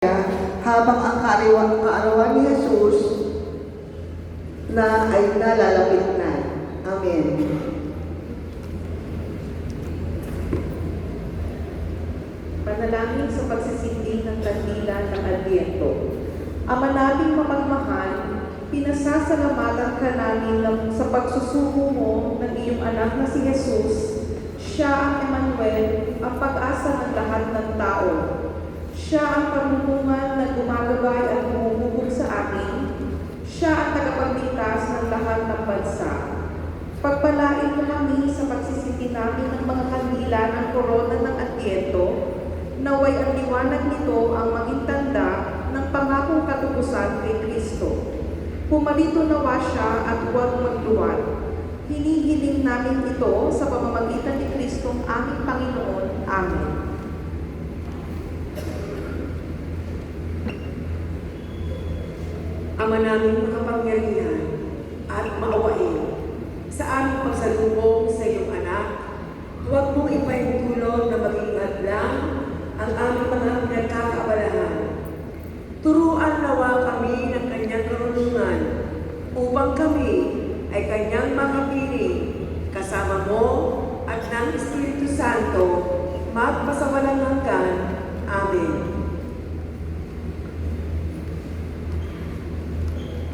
habang ang kaarawan ni Jesus na ay nalalapit na. Amen. Panalangin sa pagsisindi ng kandila ng Adbyento. Ama naming mapagmahal, pinasasalamatan ka namin sa pagsusugo mo ng iyong anak na si Jesus. Siya ang Emmanuel, ang pag-asa ng lahat ng tao. Siya ang kamumuhan na gumagabay at humuhubog sa atin. Siya ang tagapagligtas ng lahat ng bansa. Pagpalain mo kami sa pagsisindi namin ng mga kandila ng korona ng Adbyento, naway ang liwanag nito ang maging tanda ng pangakong katubusan kay Kristo. Pumarito nawa siya at huwag magluwal. Hinihiling namin ito sa pamamagitan ni Kristong aming Panginoon. Amen. Ama namin makapangyarihan at maawain, sa aming pagsalubong sa iyong anak, huwag mong ipaintulot na maging hadlang ang aming mga pinagkakaabalahan. Turuan nawa kami ng kanyang karunungan upang kami ay kanyang makapiling kasama mo at ng Espiritu Santo magpasawalang hanggan. Amen.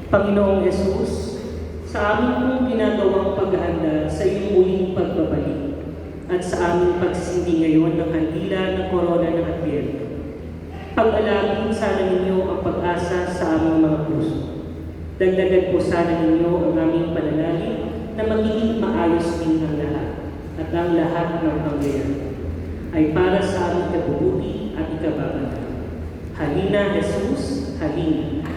Panginoong Jesus, sa amin pong ginagawang paghahanda sa iyong muling pagbabalik at sa aming pagsisindi ngayon ng kandila ng korona ng Adbyento, pag-alangin sana ninyo ang pag-asa sa aming mga puso. Dagdagan po sana ninyo ang aming panalangin na magiging maayos din ang lahat at ang lahat ng pangyayari ay para sa aming kabubuti at ikababala. Halina, Jesus, halina.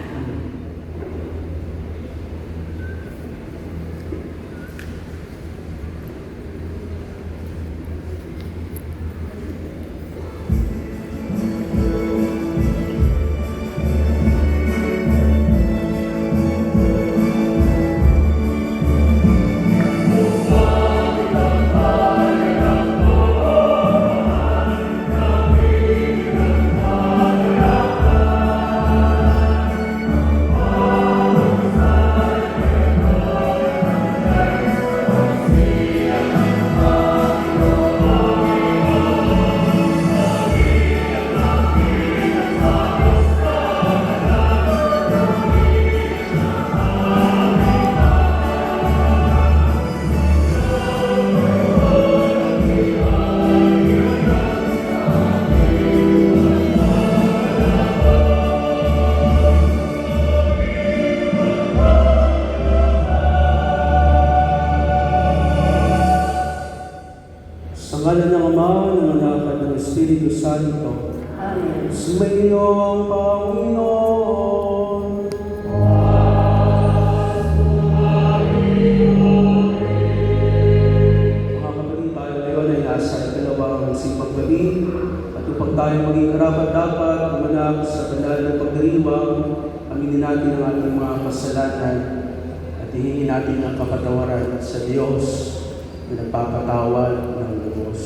Sa ngalan ng Ama, ng Anak at ng Espiritu Santo. Amen. Sumayo ang Panginoon. Mga kapatid, tayo ngayon ay nasa ikalawang sipag gabi at upang tayo maging karapat-dapat umanap sa banal na pagdiriwang, aminin natin ang ating mga kasalanan at hihingin natin ang kapatawaran sa Diyos na nagpapatawad ng lubos.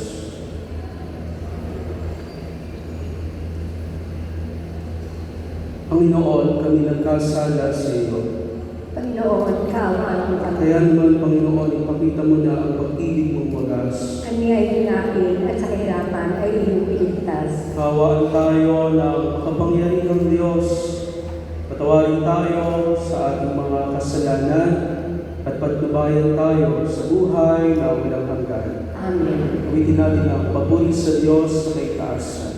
Panginoon, kami nagkasala sa iyo. Panginoon, kaawaan mo kami. Kaya naman, Panginoon, ipakita mo na ang pag-ibig mong wagas. Kami ay hinapin at sa kahirapan ay iyong iligtas. Kawaan tayo ng kapangyarihang Diyos. Patawarin tayo sa ating mga kasalanan at patnubayan tayo sa buhay na walang hanggan. Amen. Awitin natin ang papuri sa Diyos sa may taasan.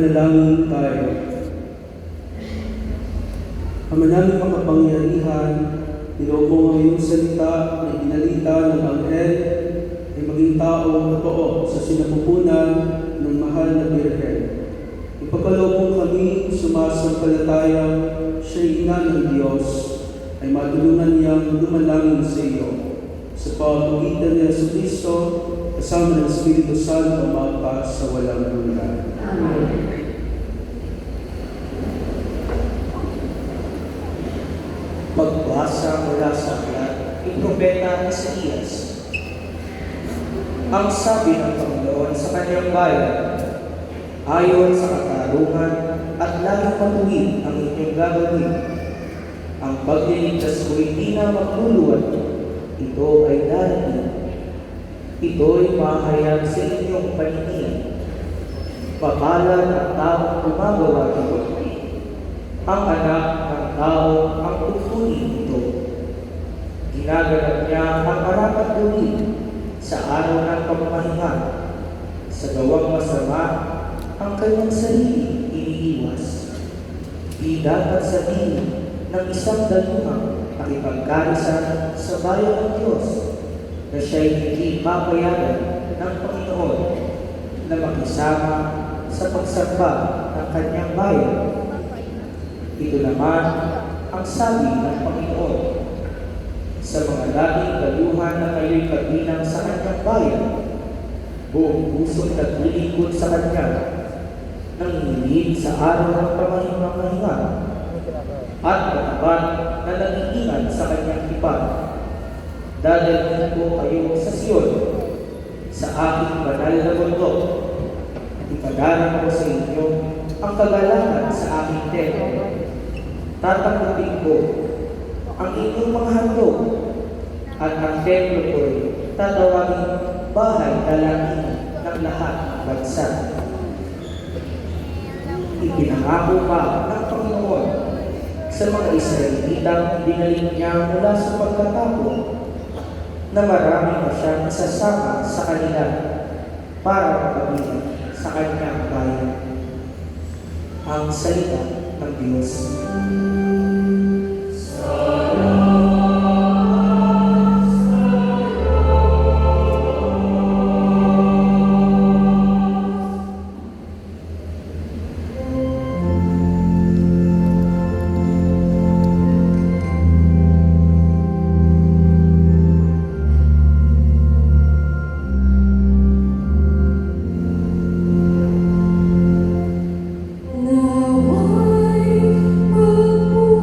Manalangin tayo. Ama namin makapangyarihan, niloob mo ang iyong salita na inalita ng Anghel ay maging taong totoo sa sinapupunan ng mahal na Birhen. Ipagkaloob mo kami sumasampalatayang siya'y ina ng Diyos, ay matulungan niyang lumalangin sa iyo. Sa pamamagitan ni Jesucristo, kasama ng Espiritu Santo, magpa sa walang hanggan. Amen. Magbasa mula sa aklat ni Propeta Isaías. Ang sabi ng Panginoon sa kanyang bayan, ayon sa katarungan at laging matuwid ang inyong gagawin. Ang pagliligtas ko hindi na magluluwat, ito ay darating. Ito'y mahayag sa inyong paningin. Mapalad ang taong gumagawa nito. Ang anak ng tao ang tutunin ito. Ginaganap niya ang karapat gawin sa araw ng pagpapahinga. Sa gawang masama, ang kanyang sarili iniiwas. Di dapat sabihin ng isang daluhang nakipagkarisan sa bayan ng Diyos na siya'y hindi papayagan ng Panginoon na makisama sa pagsamba ng kanyang bayan. Ito naman ang sabi ng Panginoon, sa mga dating daluhan na kayo'y kabilang sa kanyang bayan, buong pusong naglilingkod sa kanya, nang hinilid sa araw ng pamahinga at matapat na nag-iingat sa kanyang tipan. Dadalhin ko kayo sa Sion, sa aking banal na bundok. Ipadaran ko sa inyo ang kagalangan sa aking templo. Tatanggapin ko ang inyong mga handog at ang templo ko'y tatawagin bahay dalangin ng lahat ng bansa. Ipinangako pa ng Panginoon sa mga Israelitang binalik niya mula sa pagkatapon na marami na siyang isasama sa kanila para magpabilang sa kanyang bayan. Ang salita ng Diyos. Nawa'y magmumula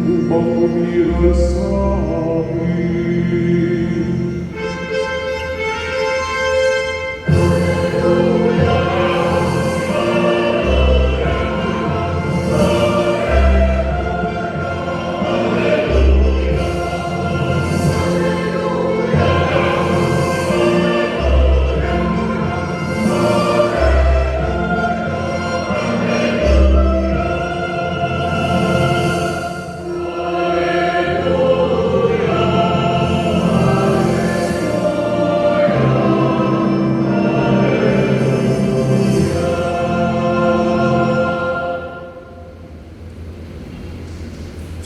upang umira sa amin.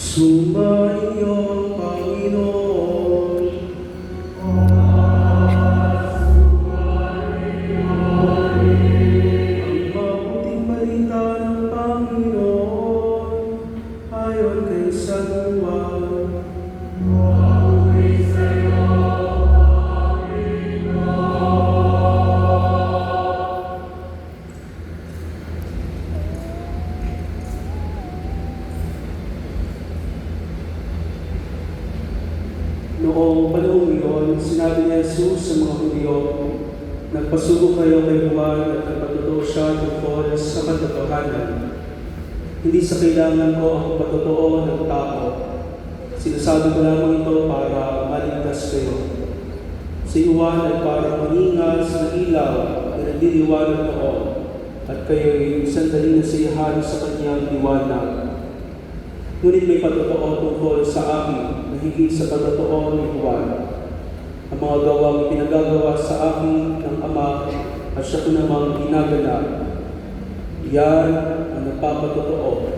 Sumainyo, Panginoon. Ang mabuting balita ng Panginoon ayon kay San Juan. Noong panahon iyon, sinabi ni Jesus sa mga Hudyo, nagpasugo kayo kay Juan at nagpatutuo siya tungkol sa katotohanan. Hindi sa kailangan ko ang patotoo ng tao. Sinasabi ko lamang ito para maligtas kayo. Si Juan ay parang maningas na ilaw na nagdiliwanag noon at kayo'y sandali na siyahan sa kanyang liwanag. Ngunit may patotoo tungkol sa akin na higit sa patotoo ni Juan. Ang mga gawang pinagagawa sa akin ng Ama at siya ko namang ginaganap. Yan ang nagpapatotoo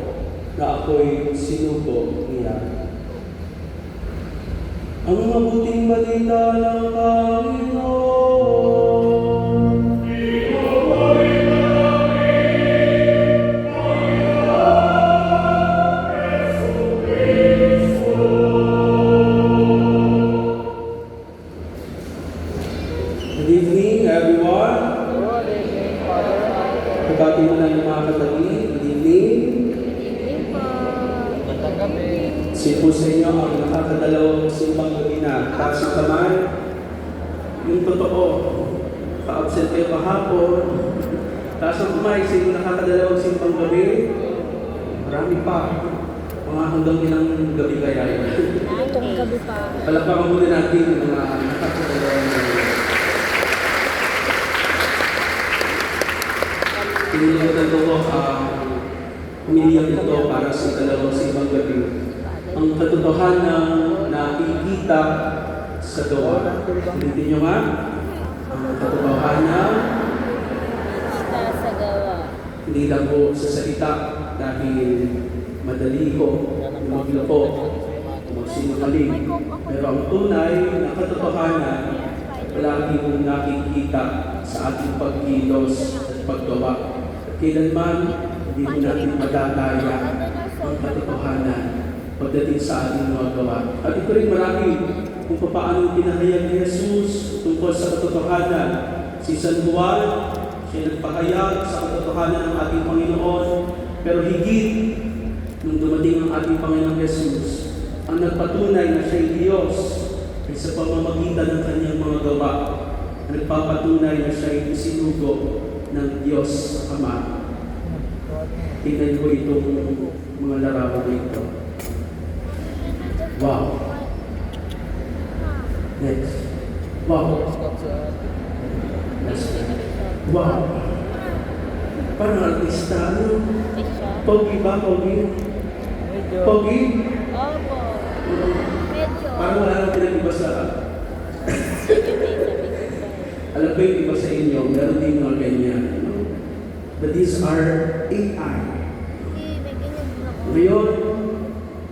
na ako'y sinugo niya. Ang mabuting balita ng Panginoon. Good evening, everyone. Pagkati mo na yung mga katabi. Good evening. Sino po sa inyo ang nakakadalawang simbang gabi na? Taas ang kamay. Yung totoo, pa-absent kayo kahapon. Taas ang kamay, sino nakakadalawang simbang gabi? Marami pa. Mga hanggang ilang gabi kaya yun. Itong gabi pa. Palakpakan muna natin yung mga nakakadalawang gabi. Pinilimutan ko umiiyak ito para sa dalawang simbang gabi. Ang katotohanan na nakikita sa gawa. Ulitin nyo nga. Ang katotohanan Sa gawa. hindi lang po sa salita dahil madali ko magloko magsinungaling. Pero ang tunay na katotohanan palagi mong nakikita sa ating pagkilos at paggawa. Kailanman hindi mo natin madadaya ang katotohanan pagdating sa ating mga gawa. At ito rin marami kung paano pinahayag ni Jesus tungkol sa katotohanan. Si San Juan, siya nagpahayag sa katotohanan ng ating Panginoon. Pero higit nung dumating ang ating Panginoon Jesus, ang nagpatunay na siya'y Diyos ay sa pamamagitan ng kanyang mga gawa. Nagpapatunay na siya'y isinugo ng Diyos Ama. Tingnan ko itong mga larawan na ito. Wow. Next. Wow. Next. Wow. Parang artista, ano? Pogi ba? Pogi? Pogi? Opo. Medyo. Parang wala nang pinag-iba sa... Alam ko yung iba sa inyo, meron din mga ganyan. But these are AI. Ngayon,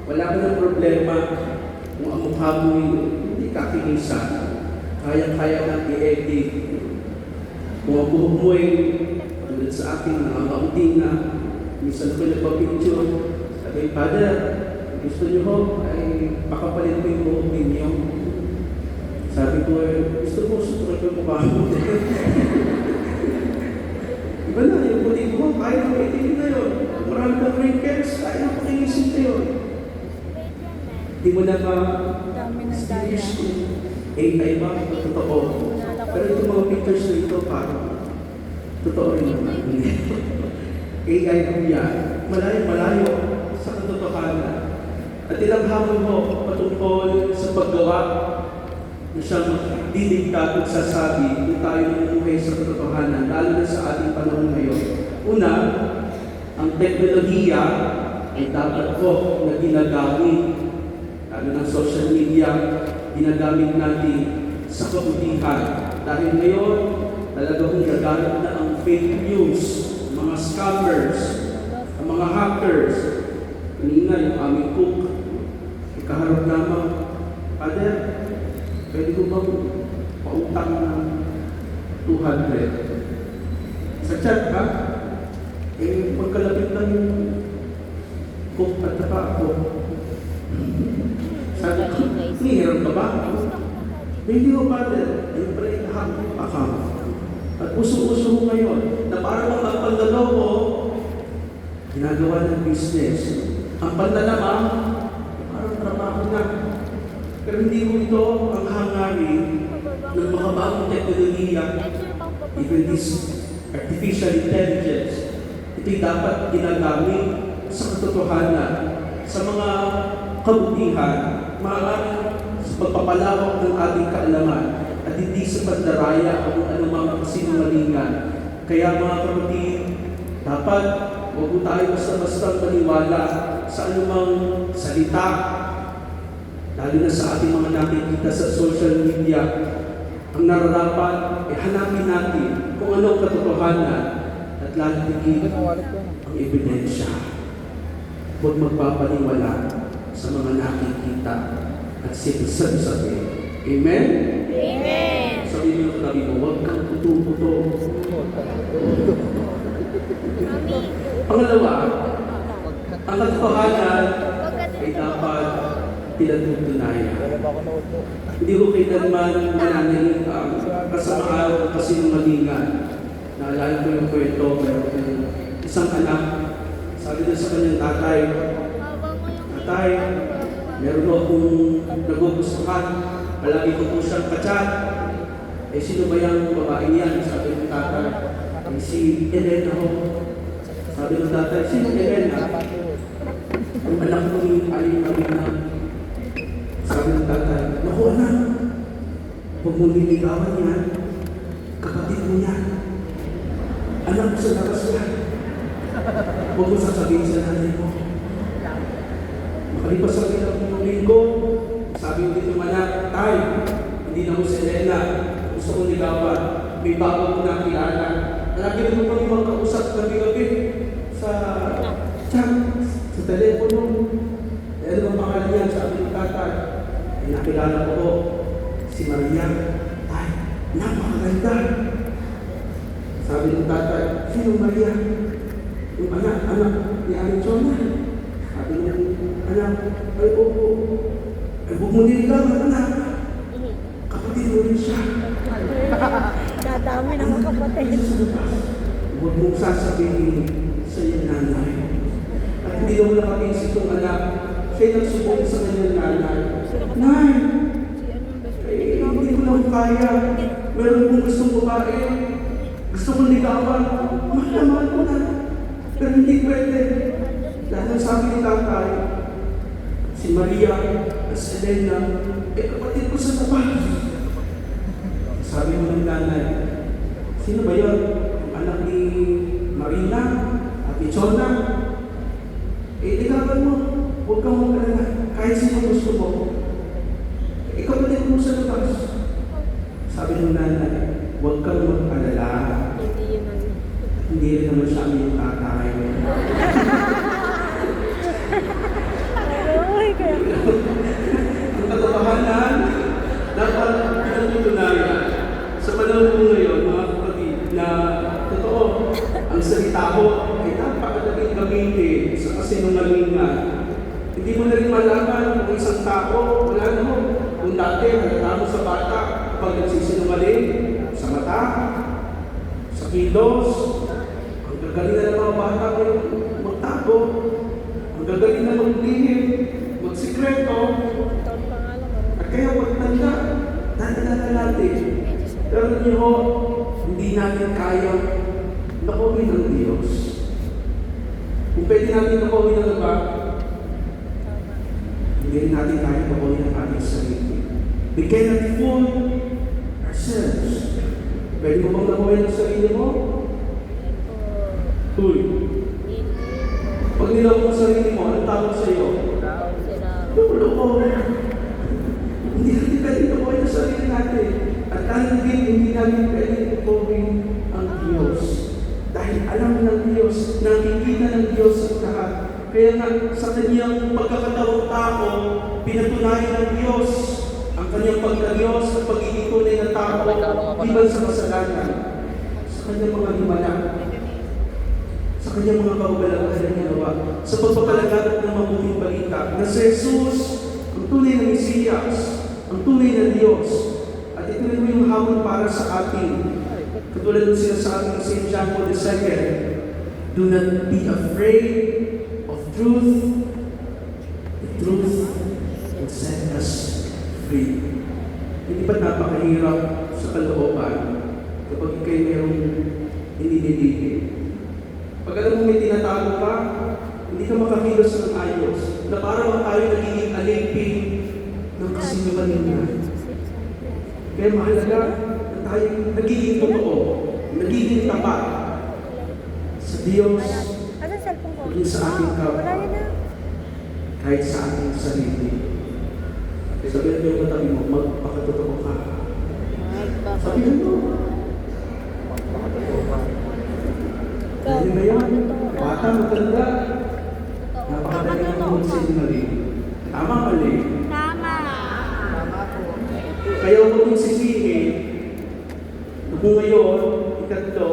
wala ka ng problema kung ang mukha mo hindi kakilisa. Kaya-kaya nang i-edit. Kung ang buhok mo ay tulad sa akin, nakakaunting na. Minsan ko nagpa-picture. Sabi, Father, gusto niyo ho? Ay, pakapalit ko yung buhok ninyo. Sabi ko, gusto ko sutukin yung mukha mo. Iba na, yung puti mo, kaya na itigil na yun. Marami kang wrinkles, kaya na pakinis Hindi mo na Dami ng daya. distinguish kung AI ba o totoo. Pero itong mga pictures na ito, parang totoo rin naman. AI po yan. Malayo-malayo sa katotohanan. At ilang hamon mo patungkol sa paggawa na siyang didikta at sasabi kung tayo namumuhay sa katotohanan, lalo na sa ating panahon ngayon. Una, ang teknolohiya ay dapat po na ginagamit, lalo ng social media, ginagamit natin sa kabutihan. Dahil ngayon, talagang gagamit na ang fake news, mga scammers, ang mga hackers. Kanina, yung aming cook, ikaharap naman, Father, pwede ko bang pautang ng 200? Sa chat ba? Pagkalapit lang yung cook at saka ako. Sabi ko, nihiram ka ba? Hindi ko, Father. Ayun pala yung hapong account. At uso-uso ko ngayon, na parang ang pagdalaw ko, ginagawa ng business. Ang pandalama, parang trabaho na. Pero hindi ko ito ang hangarin ng mga bagong teknolohiya, even this artificial intelligence. Ito'y dapat ginagamit sa katotohanan, sa mga kabutihan, maaaring sa pagpapalawak ng ating kaalaman, at hindi sa pagdaraya o kung anumang sinungalingan. Kaya mga kapatid, dapat huwag po tayo basta-basta maniwala sa anumang salita, lalo na sa ating mga nakikita sa social media. Ang nararapat ay hanapin natin kung ano ang katotohanan at lalagyan ang ebidensya. Huwag magpapaniwala sa mga nakikita at sinasabi. Amen? Amen. Sabi mo ng tabi mo, huwag kang puto-puto. Pangalawa, ang katotohanan ay dapat pinatutunayan. Hindi ko kailanman mananalig ang kasamaan o kasinungalingan. Naalala ko yung kwento, meron yung isang anak, sabi doon sa kanyang tatay, Tatay, meron mo akong nagugustuhan, palagi ko po siyang kachat. Sino ba yung babae niyan? Sabi ng tatay, si Elena ho. Sabi ng tatay, sino Elena? Ang anak mo ni Aling Marina. Sabi ng tatay, naku anak, huwag mo niligawan yan. Kapatid mo yan. Anak mo sa labas yan. Huwag mo sasabihin sa nanay mo. Makalipas sa ilang linggo, sabi ko dito manak, Tay, hindi na mo si Elena. Gusto kong ligawan. May bago ko nakilala. Lagi na mo kami magkausap gabi-gabi sa chat, sa telepono. Ano ang pangalan niya? Sabi ng tatay. Nakilala ko po si Maria. Tay, napakaganda. Sabi ng tatay, sino Maria? Yung anak ni Arizona. Sabi ng anak, ay opo. Ay huwag mo niligawan, anak. Kapatid mo rin siya. Dadami ng mga kapatid. Huwag mong sasabihin sa iyong nanay. At hindi daw nakaisip itong anak. Siya'y nagsubok sa kanyang nanay. Nay! Hindi ko lang kaya. Meron kong gustong babae. Gusto kong ligawan. Mahal ko na. Pero hindi pwede. Dahil sabi ni tatay, si Maria at si Elena, kapatid ko sa labas. Sabi mo ng nanay, sino ba yun? Anak ni Marina at ni Chona? Ikawan mo, huwag kang mag-alala. Kahit sino gusto mo. Kapatid mo sa labas. Sabi ng nanay, huwag kang mag-alala. Hindi rin naman siya ang iyong tatay. Ang katotohanan, dapat pinatutunayan. Sa panahon ko ngayon, mga kapatid, na totoo, ang salita ko ay napakadaling gamitin sa kasinungalingan. Hindi mo na rin malaman kung isang tao, wala na mo. Kung dati, halata mo sa bata, pag nagsisinungaling, sa mata, sa kilos, ang gagaling na ng mga bata ngayon magtago, ang gagaling na maglihim, magsikreto, kilala natin. Pero niyo ho, hindi natin kaya nakawin ng Diyos. Kung pwede natin nakawin ng iba, hindi rin natin kaya nakawin ng ating sarili. We cannot fool ourselves. Pwede mo bang nakawin ng sarili mo? Uy. Pag nilaw mo sa sarili mo, anong tawag sa iyo? Loko. Hindi natin pwede nakawin ng sarili natin. At dahil hindi natin pwede nakawin ang Diyos. Dahil alam ng Diyos, nakikita ng Diyos ang lahat. Kaya nga sa kanyang pagkakatawang tao, pinatunayan ng Diyos ang kanyang pagka-Diyos at pagiging tunay na tao, iban sa kasalanan, sa kanyang mga himala, sa kanyang mga kaugalagan na ginawa, sa pagpapalaganap ng mabuting balita, na si Jesus, ang tunay na Mesiyas, ang tunay na Diyos, at ito rin yung hamon para sa atin. Katulad ng sinasabi ng St. John Paul II, do not be afraid of truth. The truth will set us free. Hindi ba napakahirap sa kalooban kapag ikay mayroong inididigil? Pag alam mo may tinatago ka, hindi ka makakilos ng ayos, na parang tayo nagiging alipin ng kasinungalingan. Kaya mahalaga na tayo nagiging totoo, nagiging tapat sa Diyos, maging sa ating kapwa, kahit sa ating sarili. Sabihin mo yung katabi mo, magpakatotoo ka. Sabihin mo. Hindi ba yan? Bata, matanda. Napakadali ng mga sinungaling. Tama, mali. Tama. Kaya huwag mong sisihin na kung ngayon, ikatlo,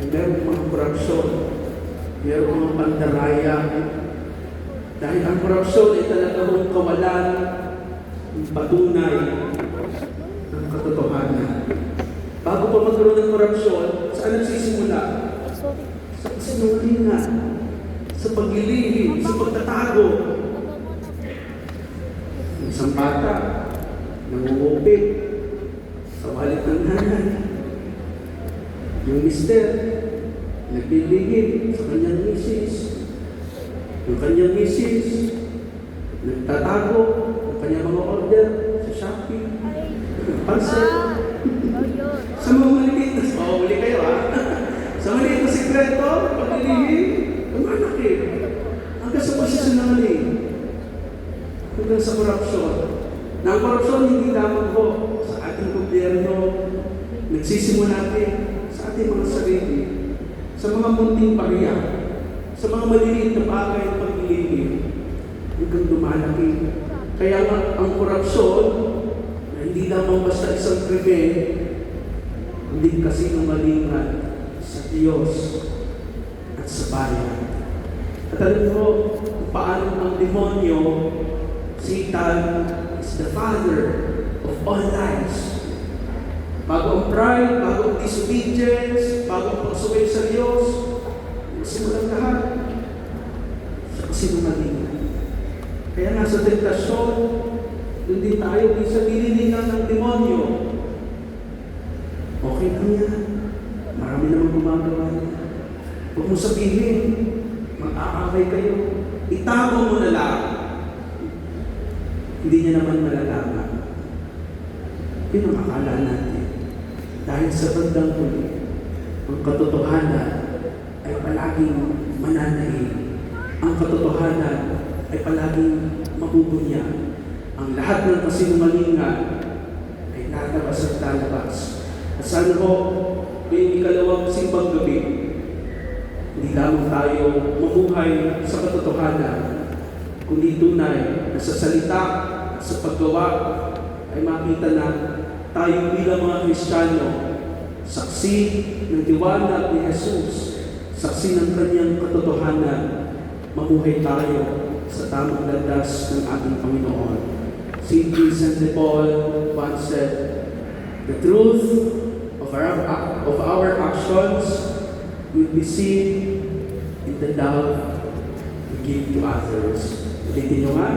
ay meron mga korupsyon, meron mga pandaraya. Dahil ang korupsyon ay talagang kawalan ng patunay ng katotohanan. Bago pa magkaroon ng korupsyon, saan nagsisimula? Sa kasinungalingan, sa paglilihim, sa pagtatago. Isang bata, nangungupit sa wallet ng nanay. Yung mister, naglilihim sa kanyang misis. Yung kanyang misis, nagtatago ng kanyang mga order sa Shopee, parcel. Sa mga maliit na, huli kayo ha? Sa maliit na sikreto, paglilihim, lumalaki. Hanggang sa pasisungaling. Hanggang sa korupsyon. Na ang korupsyon hindi lamang po sa ating gobyerno, nagsisimula din sa ating mga sarili, sa mga munting pariya, sa mga maliliit na bagay ng paglilihim, hanggang lumalaki. Kaya nga ang korupsyon, na hindi lamang basta isang krimen, hindi kasi numalingan sa Diyos at sa bayan. At alam mo kung paano ang demonyo, Satan is the father of all lies. Bago ang pride, bago ang disobedience, bago ang pagsuway sa Diyos, simulang lahat sa kasinungalingan. Kaya nga sa tentasyon, doon din tayo sa nililingan ng demonyo. Okay lang yan. Marami naman gumagawa yan. Huwag mo sabihin, mag-aakay kayo. Itago mo na lang. Hindi niya naman malalaman. Yun ang akala natin. Dahil sa bandang huli, ang katotohanan ay palaging mananaig. Ang katotohanan ay palaging mabubunya. Ang lahat ng kasinungalingan ay lalabas at lalabas. At sana po, ngayong ikalawang simbang gabi, hindi lamang tayo mamuhay sa katotohanan, kundi tunay na sa salita at sa paggawa ay makita na tayo bilang mga Kristiyano, saksi ng liwanag ni Jesus, saksi ng kanyang katotohanan, mamuhay tayo sa tamang landas ng ating Panginoon. St. Vincent de Paul once said, the truth of our actions will be seen in the love we give to others. Ulitin nyo nga.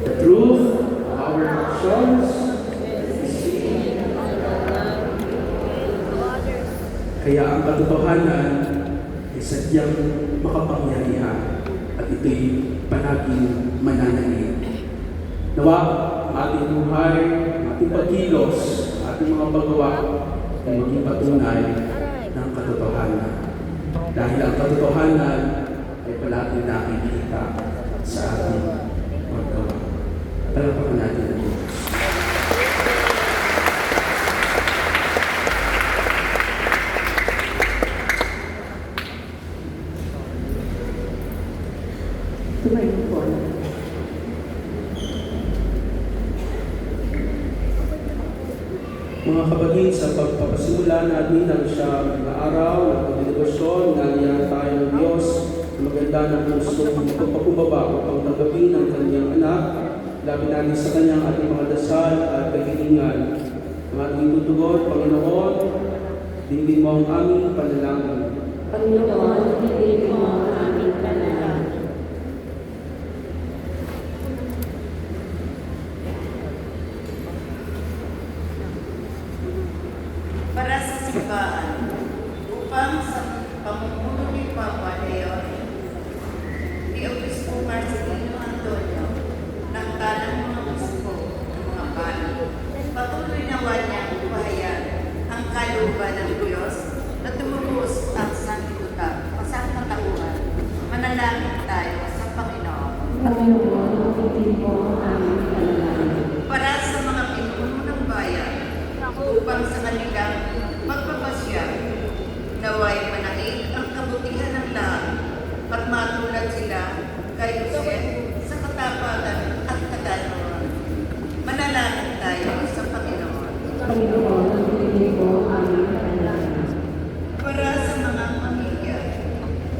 The truth of our actions Kaya ang katotohanan ay sadyang makapangyarihan at ito'y panaging mananaig. Nawa, ang ating buhay, ang ating pagkilos, ating mga paggawa ay maging patunay ng katotohanan. Dahil ang katotohanan ay palagi nakikita sa ating paggawa. Talapakan natin ang Diyos. Tumayo po. Mga kapatid, sa pagpapasimula natin ng siyang araw ng pagdedebosyon, naliyan tayo ng Diyos na maganda ng puso ng pagpakumbaba upang tanggapin ang kanyang anak. Lapit natin sa kanyang ating mga dasal at kahilingan. Ang ating tutugon, Panginoon, dinggin mo ang aming panalangin. Panginoon, hindi mo ang aming panalangin. Para sa simbahan, upang sa pamumuno ni Papa Leo, ni Obispo Marcelino Antonio, ng tanang mga bispo ng mga bani, patuloy nawa niyang buhayan ang kalooban ng Diyos na tumubos ang sangkatutan, pasangkatauhan. Manalangin tayo sa Panginoon. Panginoon, hindi mo ang aming panalangin. Para sa mga pinuno ng bayan, upang sa kanilang magpapasya, naway manangin ang kabutihan ng lahat at matulad sila kay Jose sa katapatan at katanoan. Manalangin tayo sa Panginoon. Panginoon, hindi mo ang aming panalangin. Para sa mga pamilya,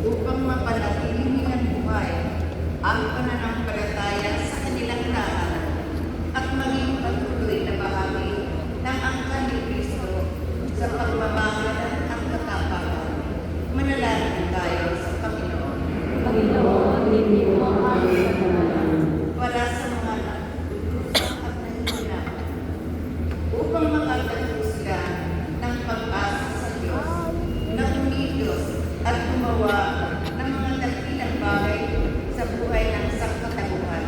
upang mapanatili nilang buhay ang pananampalataya sa kanilang tahanan at maging patuloy na bahagi ng angkan ni Kristo sa pagmamahalan ng katapatan. Manalangin tayo sa Panginoon. Panginoon, hindi mo ang aming panalangin. Para sa mga nagdudusa at nahihirapan, upang makatagpo sila ng pag-asa sa Diyos, na umilos at gumawa ng mga dakilang bagay sa buhay ng sangkatauhan.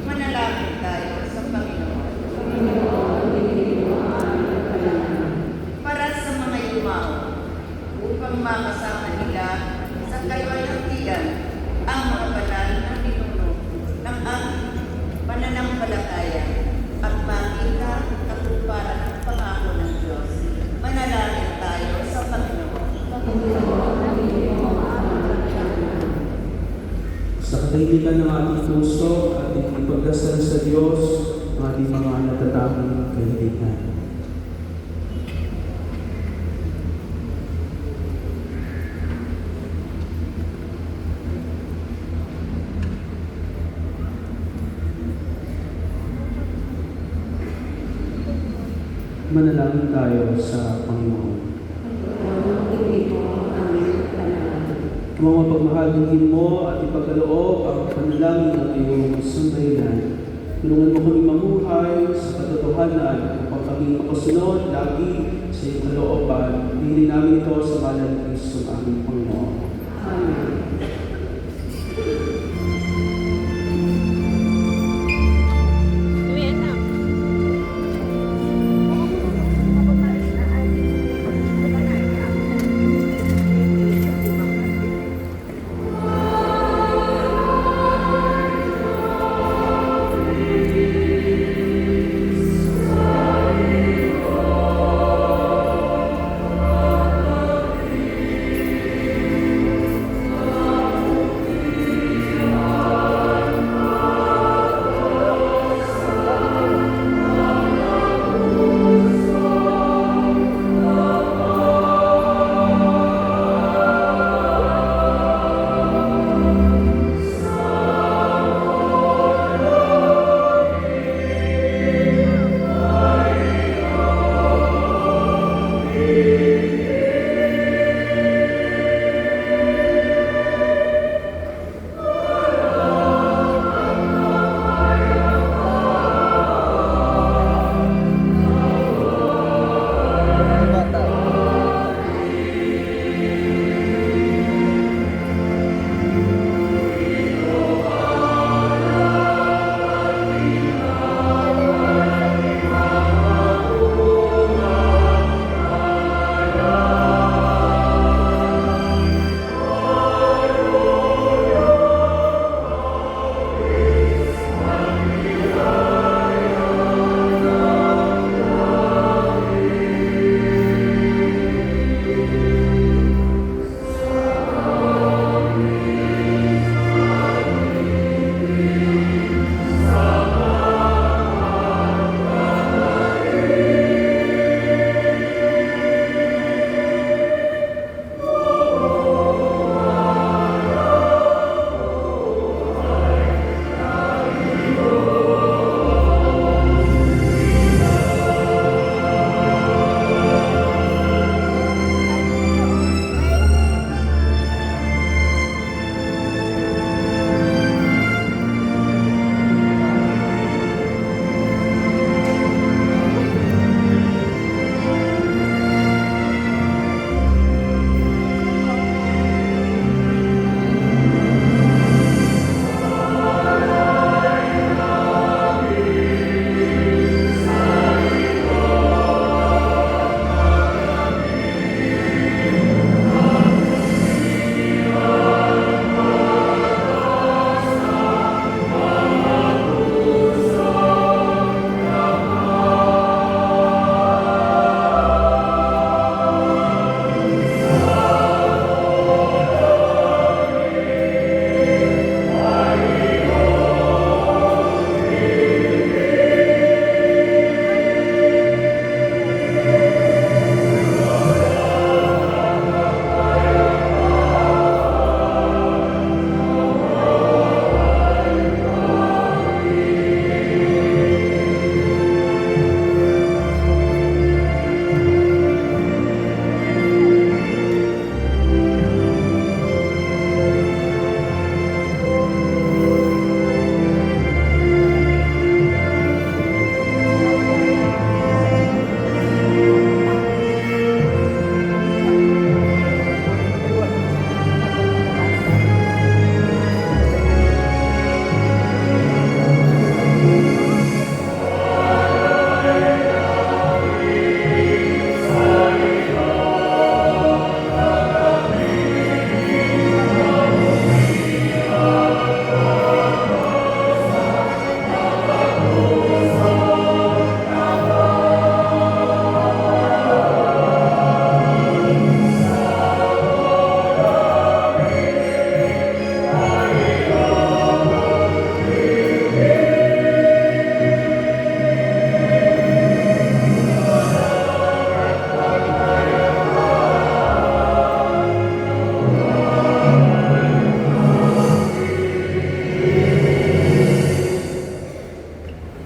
Manalangin tayo sa Panginoon. Panginoon, hindi mo ang aming panalangin. Para sa mga yumao, upang makasama nila sa kaliwalhatian ang mga banal na ninuno ng aming pananampalataya at makita ang katuparan ng pangako ng Diyos. Manalangin tayo sa Panginoon. Panginoon, hindi mo ang aming panalangin. Sa katahimikan ng ating puso, ating ipagdasal sa Diyos ang ating mga natatanging kahilingan. Manalangin tayo sa Panginoon. Panginoon, hindi mo ang aming panalangin. Mga pagmahalingin mo at ipagkaloob ang panalangin ng iyong sambayanan. Tulungan mo kami mamuhay sa katotohanan upang kami makasunod lagi sa iyong kalooban. Pili namin ito sa ngalan ng Kristo aming Panginoon. Amen.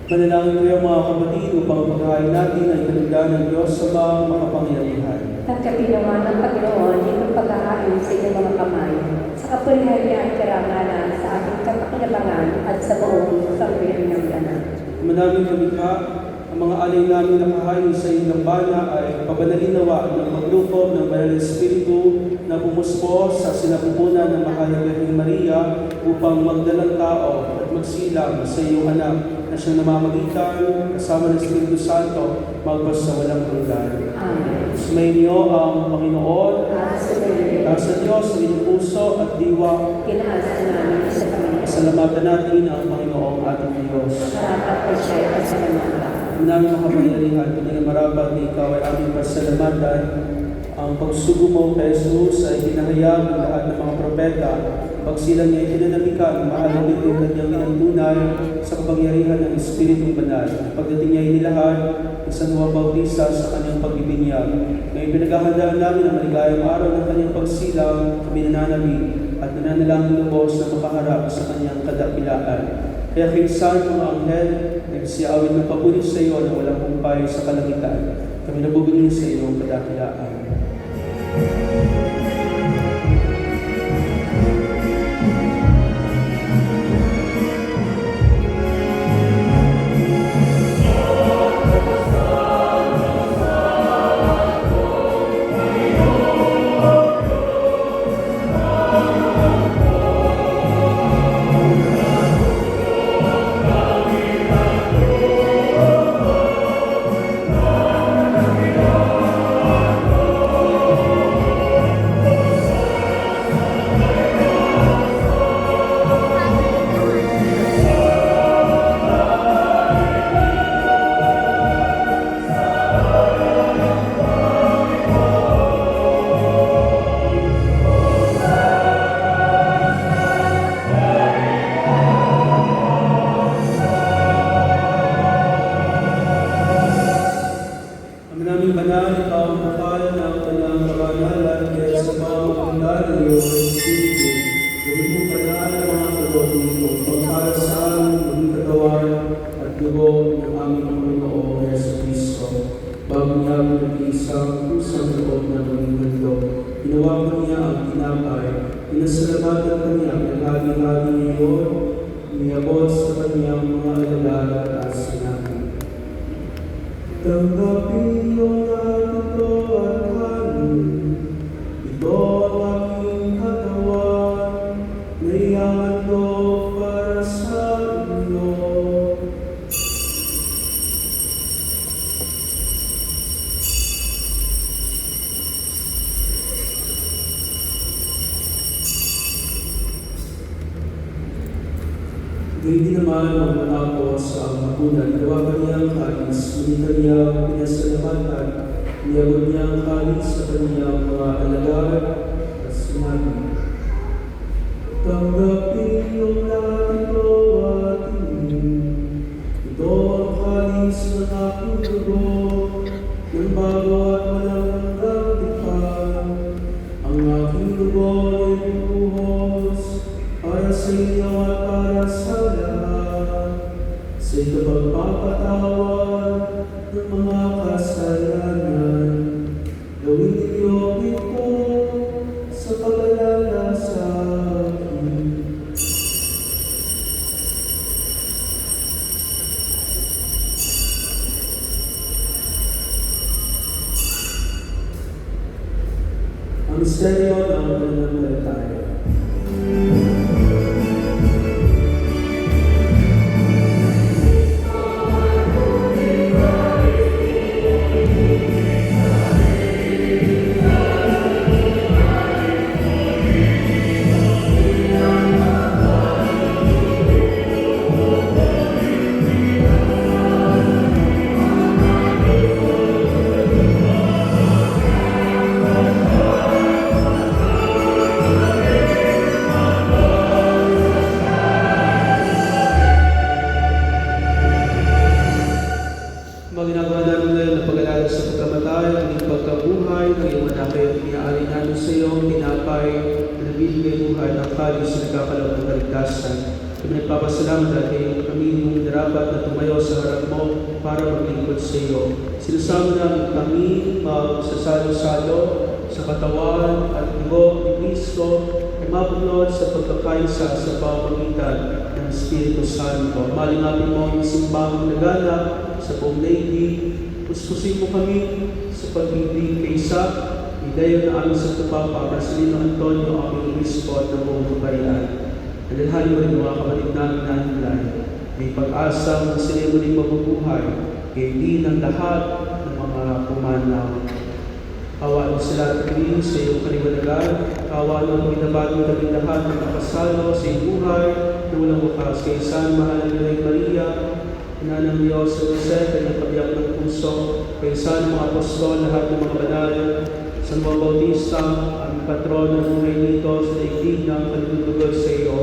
Manalangin ko yung mga kapatid upang pagkain natin ay kalugdan ng Diyos sa mga makapangyarihan. At kapinawa ng Panginoon itong pagkakain sa inyong mga kamay, sa kapurihan at karangalan sa ating kapakinabangan at sa buong sambayan ng ganap. Manaming lumikha, ang mga alay namin nakahain sa iyong lambana ay pabanalin nawa ng maglukob ng Banal na Espiritu na pumuspo sa sinapupunan ng Mahal na Birheng Maria upang magdalang tao at magsilang sa iyong anak na siyang namamagitan kasama ng Espiritu Santo magpas sa walang hanggan. Amen. Sumainyo ang Panginoon, At sa Panginoon, sa Diyos sa inyong puso at diwa. kinaasa namin sa Panginoon. Pasalamatan natin ang Panginoong ating Diyos. Marapat ay siya ay pasalamatan. Namin makapangyarihan, kundi marapat na ikaw ay aming pasalamatan. Ang pagsugo mo kay Jesus ay hinahayag ng lahat ng mga propeta. Pagsilang niya ay pinanamikan, mahalaga ito ang kanyang inantunay sa kapangyarihan ng Espiritu Banal. Pagdating niya ay nilahad, isang Juan Bautista sa kanyang pagbibinyag. Ngayon pinaghahandaan namin ang maligayang araw ng kanyang pagsilang, kami nananamig at nananalangin lubos na makaharap sa kanyang kadakilaan. Kaya kinsan mga anghel, nagsiyawin ng papuri sa iyo na walang kumpay sa kalangitan. Kami nabubulong sa iyong kadakilaan. Hindi naman magmatapos sa hapunan, gawa niya ang kalis, ngunit kanya pinasalamatan, niyabot niya ang kalis sa kanyang mga alagad at sinabi, tanggapin yung lahat ito ating, ito ang kalis ng aking dugo, ng bago at walang hanggang tipan, ang aking dugo ay buhos, para sa inyo at para sa lahat, sa ikapagpapatawad ng mga kasalanan. Gawin ninyo ito sa pag-alala sa akin. Ang misteryo ng pananampalataya. Kami nagpapasalamat dahil kami yung narapat na tumayo sa harap mo para maglingkod sa iyo. Sinasama namin kami magsasalo-salo sa katawan at dugo ni Kristo ay mabunod sa pagkakaisa sa pamamagitan ng Espiritu Santo. Malingapin mo ang simbahang nagana sa buong daigdig. Puspusin mo kami sa pag-ibig kay Isa, ideya na aming sa Papa, Marcelino Antonio, aming obispo at ng buong kaparian. Nalilhali mo rin mga kapatid namin na anilay. May pag-asa ng sila muling mabubuhay, hindi ng lahat ng mga pumanaw. Awa mo sila at kami sa iyong kaliwanagan. Awa mo kami nabagong kami lahat ng nakasalo sa iyong buhay na walang wakas. Kay San Mahal ni Maria, Ina ng Diyos sa Jose, kanyang kabiyak ng puso. Kay San mga apostol, lahat ng mga banal, San Juan Bautista, ang patron ng buhay nito sa daigdig ng kalulugod sa iyo.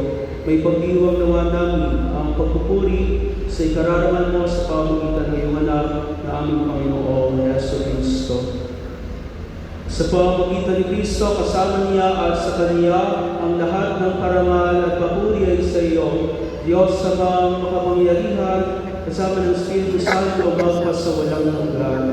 May pagdiwang nawa namin ang pagpupuri sa ikararaman mo sa pamamagitan ng iyong anak na aming Panginoong Yesu Cristo. Sa pamamagitan ni Kristo, kasama niya at sa Kanya, ang lahat ng karangal at papuri ay sa iyo. Diyos sa mga makapangyarihan, kasama ng Espiritu Santo, magpas sa walang hanggan.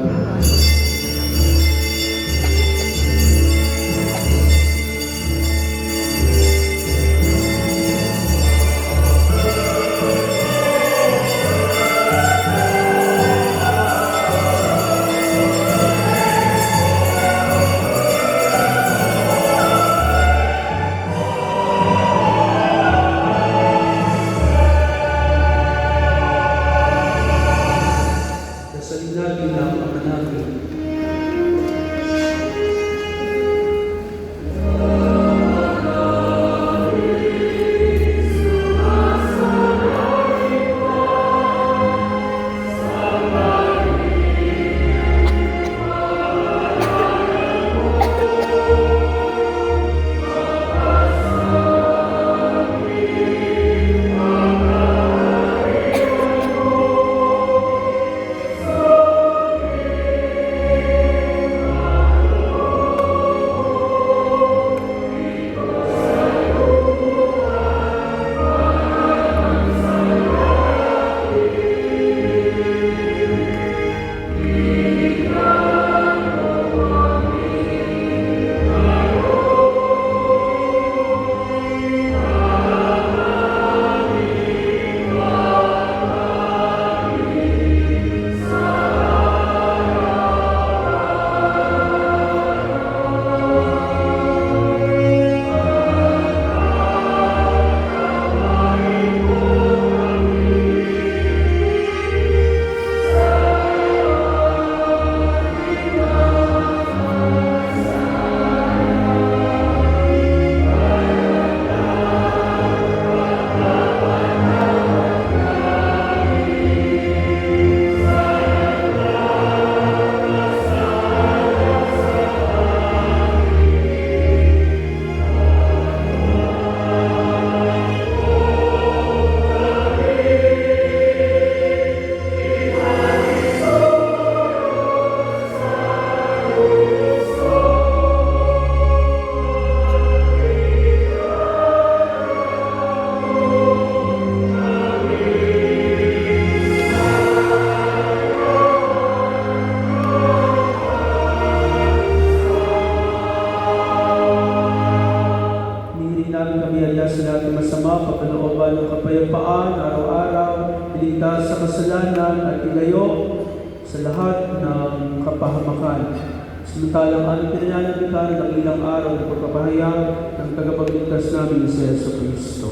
sa lahat ng kapahamakan. Samantalang aming pinananabikan ng ilang araw ng pagpapahayag ng tagapagligtas namin sa Yesu Cristo.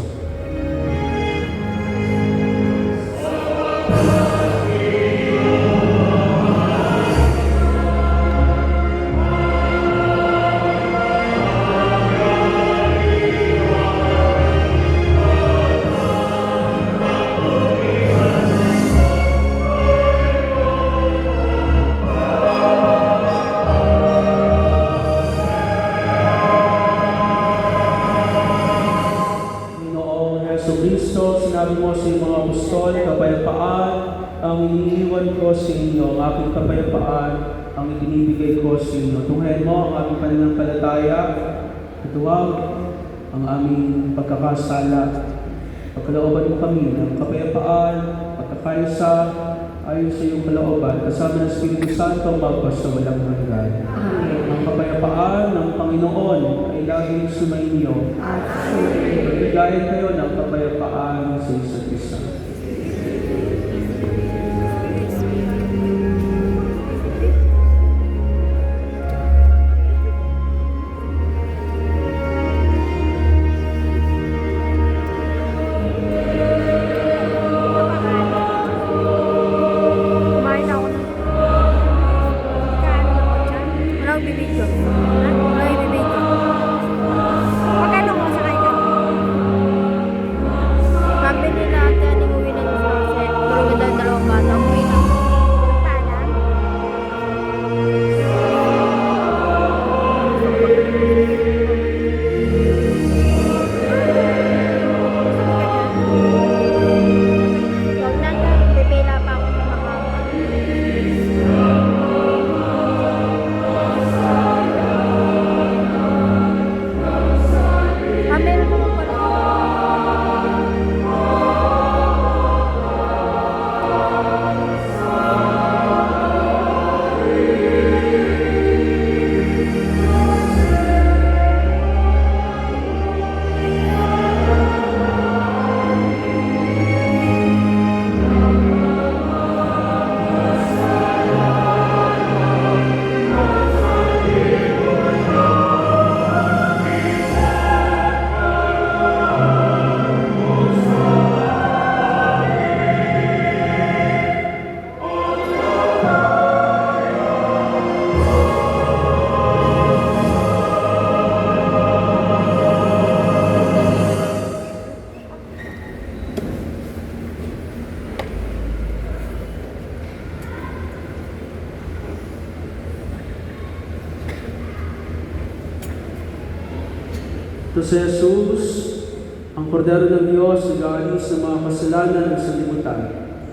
Sinabi mo sa mga apostol, kapayapaan ang iniiwan ko sa inyo, ang aking kapayapaan ang ibinibigay ko sa inyo. Tunghayan mo ang aming pananampalataya at huwag ang aming pagkakasala. Pagkalooban mo kami ng kapayapaan, pagkakaisa, ayon sa iyong kalooban, kasama ng Espiritu Santo, magpas sa walang hanggan. Amen. Ang kapayapaan ng Panginoon ay laging sumainyo. Bigayan kayo ng kapayapaan sa isa't isa. Kumain ako ng... Kaano ako dyan? Walang bibidyo. Ha? Walang bibidyo. Magkano mo sa kayo? Pambili natin, imuwi na sa set. Puro ganda yung dalawang bata. Umuwi na. Paalam? Huwag na ka. Pipila pa ako sa makaka. Meron naman pala. Ito si Jesus, ang kordero ng Diyos, nag-aalis ng mga kasalanan ng sanlibutan.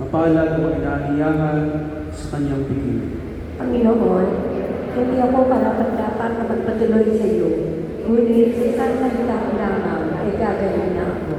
Mapalad ang inahiyahan sa kanyang piging. Panginoon, hindi ako karapat-dapat na magpatuloy sa iyo. Ngunit sa isang salita ko lamang ay gagawin na ako.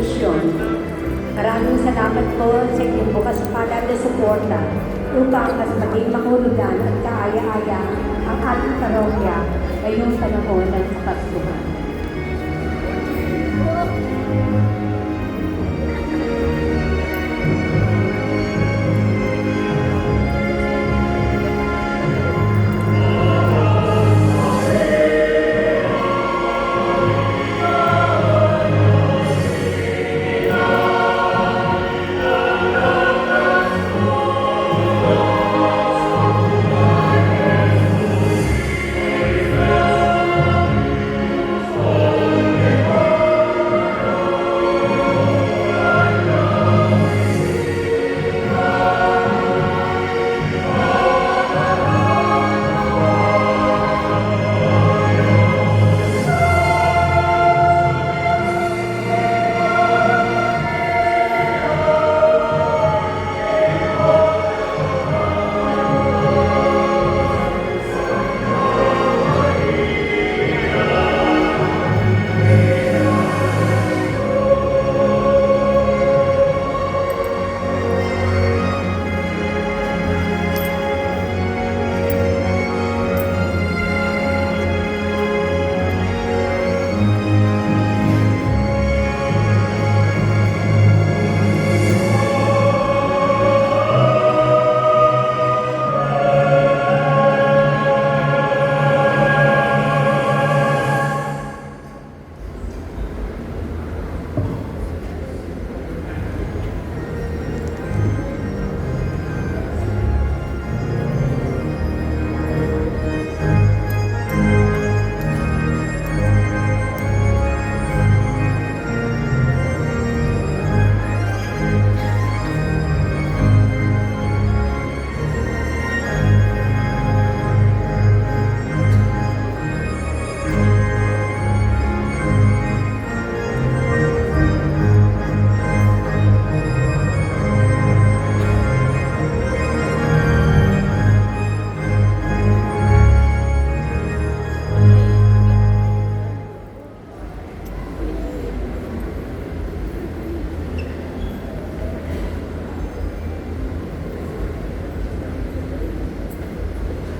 misyon. Maraming salamat po sa inyong bukas palad na suporta upang mas maging mahulugan at kaaya-aya ang ating parokya ngayong panahon ng kapaskuhan.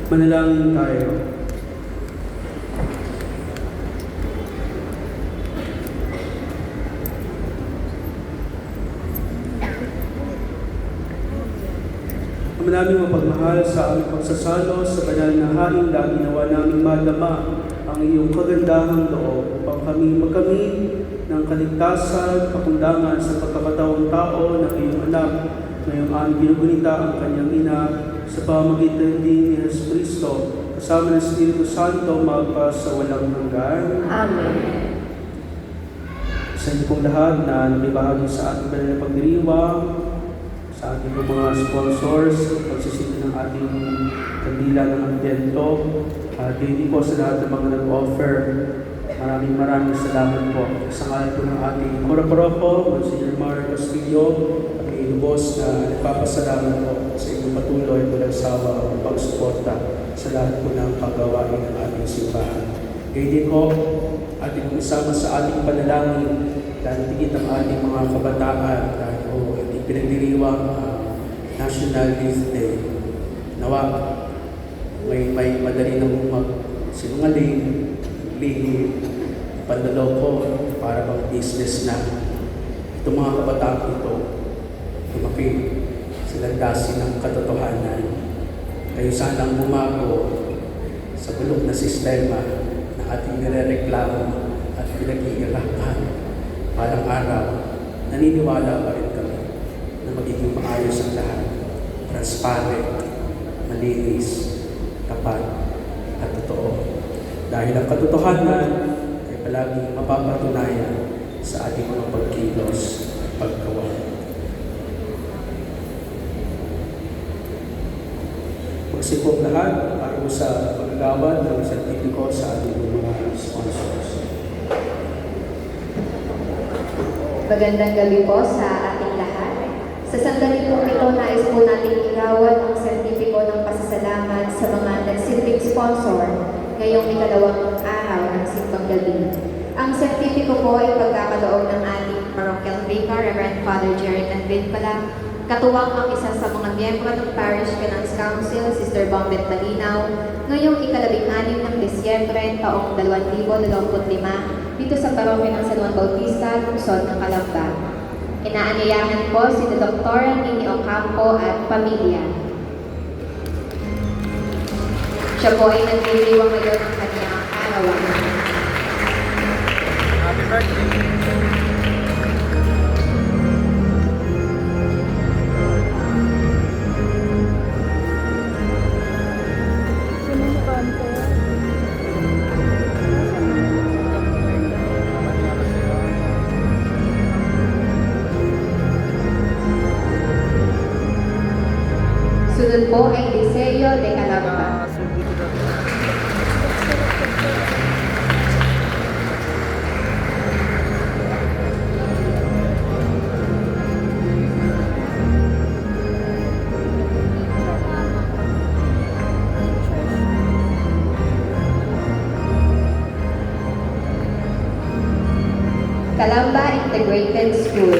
Manalangin tayo. Ama naming mapagmahal, sa aming pagsasalo sa banal na haing lagi nawa naming madama ang iyong kagandahang loob upang kami magkamit ng kaligtasan, kakundangan sa pagkakataong tao ng iyong anak, ngayong aming ginugunita ang kanyang ina sa pamagitan din ni Jesus Cristo, kasama ng Espiritu Santo, magpa sa walang hanggan. Amen. Sa inyo pong lahat na nakibahagi sa ating banal na pagdiriwang, sa ating mga sponsors, pagsisimula ng ating kandila ng Advento, at hindi po sa lahat ng mga nag-offer. Maraming salamat po. Sa ngalan po ng ating Kora-Koroko, Monsignor Mario Castillo, kami lubos na nagpapasalamat po sa inyong patuloy walang sawa ang pagsuporta sa lahat po ng paggawain ng ating simbahan. Kaya din po, ating isama sa ating panalangin, datigit ang ating mga kabataan dahil po ating pinagdiriwang National Youth Day. Nawa, may madali ng magsinungaling, lihi, panloloko para mag-business na. Itong mga kabataan ito, lumaki sa landasin ng katotohanan. Kayo sanang bumago sa bulok na sistema na ating nirereklamo at pinag-iirapan. Palang araw, naniniwala pa rin kami na magiging maayos ang lahat. Transparent, malinis, tapat, at totoo. Dahil ang katotohanan ay palaging mapapatunayan sa ating mga pagkilos at paggawa. Magsipong lahat para sa paggawad ng sertipiko sa ating mga sponsors. Magandang gabi po sa ating lahat. Sa sandali po ito, nais po nating igawad ang sertipiko ng pasasalamat sa mga nagsilbing sponsor ngayong ikalawang araw ng Simbang Gabi. Ang sertipiko po ay pagkakaloon ng ating Parochial Vicar, Reverend Father Jerry Canvincola, katuwang ang isa sa mga miyembro ng Parish Finance Council, Sister Bombet Malinaw, ngayong ika-16 ng Disyembre taong 2025 dito sa Parokya ng San Juan Bautista, Lungsod ng Calamba. Inaanyayahan po si Dr. Nini Ocampo at pamilya. Siya po ay nagdiriwang ngayon ng kanyang arawan. Happy birthday! Sunod po ay Liceo de Calamba. Calamba Integrated School.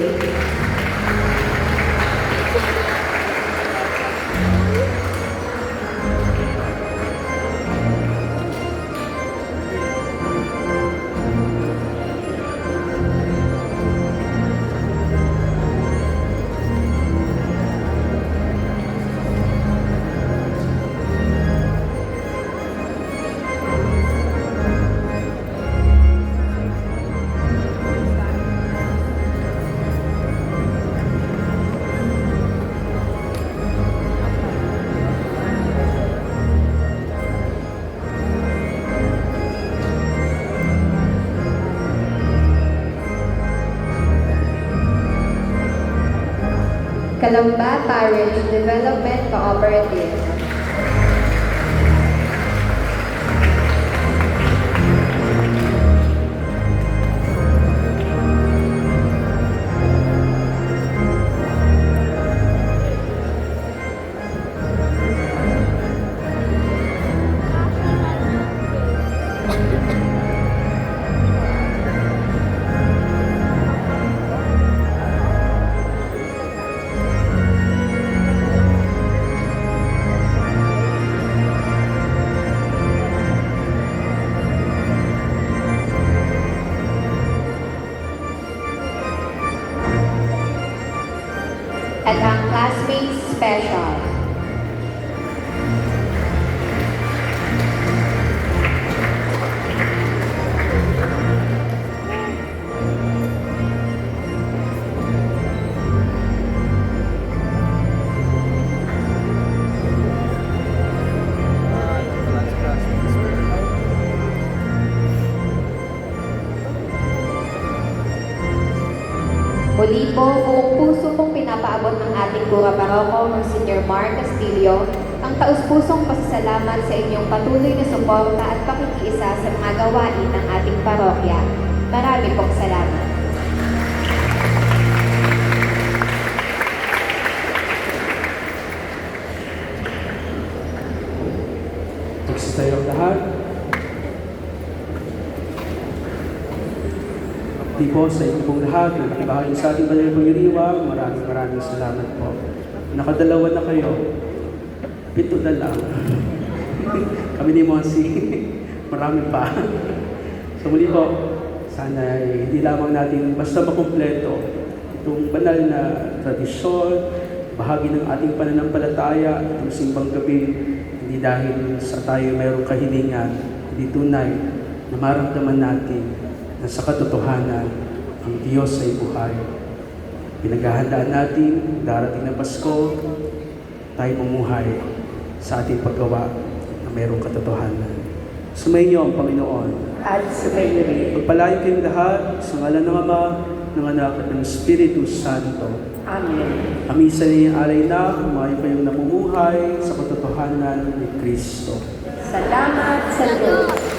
Calamba Parish Development Cooperative. At ang Classmates Special. Muli po, buong puso pong pinapaabot ng ating Cura Paroko, Monsignor Mark Castillo, ang taus-pusong pasasalamat sa inyong patuloy na suporta at pakikiisa sa mga gawain ng ating parokya. Marami pong salamat. Next tayo ang lahat. Di po sa inyo pong lahat na nakibahagi sa ating banal pangiriwang, maraming salamat po. Nakadalawa na kayo. 7 na lang. Kami ni Monsi. Marami pa. So muli po, sana hindi lamang natin basta makumpleto itong banal na tradisyon, bahagi ng ating pananampalataya, itong simbang gabi, hindi dahil sa tayo mayroong kahilingan, hindi tunay na maramdaman natin na sa katotohanan, ang Diyos ay buhay. Pinaghahandaan natin, darating na Pasko, tayo mamuhay sa ating paggawa na mayroong katotohanan. Sumayin niyo ang Panginoon. At sumayin rin. Pagpalain kayong lahat sa ngalan ng Ama, ng Anak at ng Espiritu Santo. Amen. Kami sa inyong alay na, kumain kayong namumuhay sa katotohanan ni Kristo. Salamat sa Diyos.